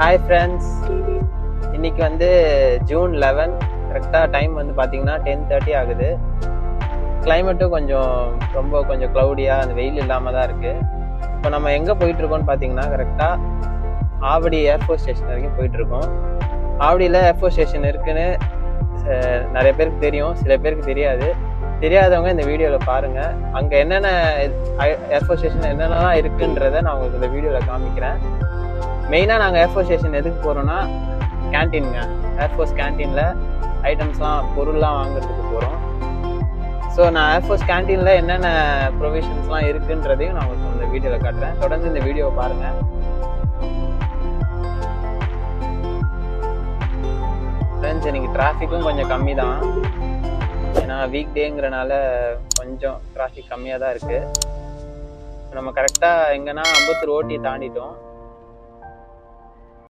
Hi friends, இன்னைக்கு வந்து June 11. கரெக்டாக டைம் வந்து பார்த்தீங்கன்னா 10:30 ஆகுது. கிளைமேட்டும் கொஞ்சம் க்ளவுடியாக, அந்த வெயில் இல்லாமல் தான் இருக்குது. இப்போ நம்ம எங்கே போயிட்டுருக்கோம்னு பார்த்தீங்கன்னா கரெக்டாக ஆவடி ஏர்ஃபோர்ஸ் ஸ்டேஷன் வரைக்கும் போயிட்டுருக்கோம். ஆவடியில் ஏர்ஃபோர்ஸ் ஸ்டேஷன் இருக்குன்னு நிறைய பேருக்கு தெரியும், சில பேருக்கு தெரியாது. தெரியாதவங்க இந்த வீடியோவில் பாருங்கள். அங்கே என்னென்ன ஏர்ஃபோர்ஸ் ஸ்டேஷன் என்னென்னலாம் இருக்குன்றதை நான் உங்களுக்கு இந்த வீடியோவில் காமிக்கிறேன். மெயினாக நாங்கள் ஏர்ஃபோர்ஸ் ஸ்டேஷன் எதுக்கு போகிறோன்னா கேன்டீனுங்க. ஏர்ஃபோர்ஸ் கேன்டீனில் ஐட்டம்ஸ்லாம் பொருள்லாம் வாங்குறதுக்கு போகிறோம். ஸோ நான் ஏர்ஃபோர்ஸ் கேன்டீனில் என்னென்ன ப்ரொவிஷன்ஸ்லாம் இருக்குன்றதையும் நான் உங்களுக்கு இந்த வீடியோவில் காட்டுறேன். தொடர்ந்து இந்த வீடியோவை பாருங்கள். ஃப்ரெண்ட்ஸ், இன்னைக்கு டிராஃபிக்கும் கொஞ்சம் கம்மி தான். ஏன்னா வீக் டேங்கிறனால கொஞ்சம் டிராஃபிக் கம்மியாக தான் இருக்குது. நம்ம கரெக்டாக எங்கன்னா அம்பத்தூர் ஓட்டி தாண்டிட்டோம்.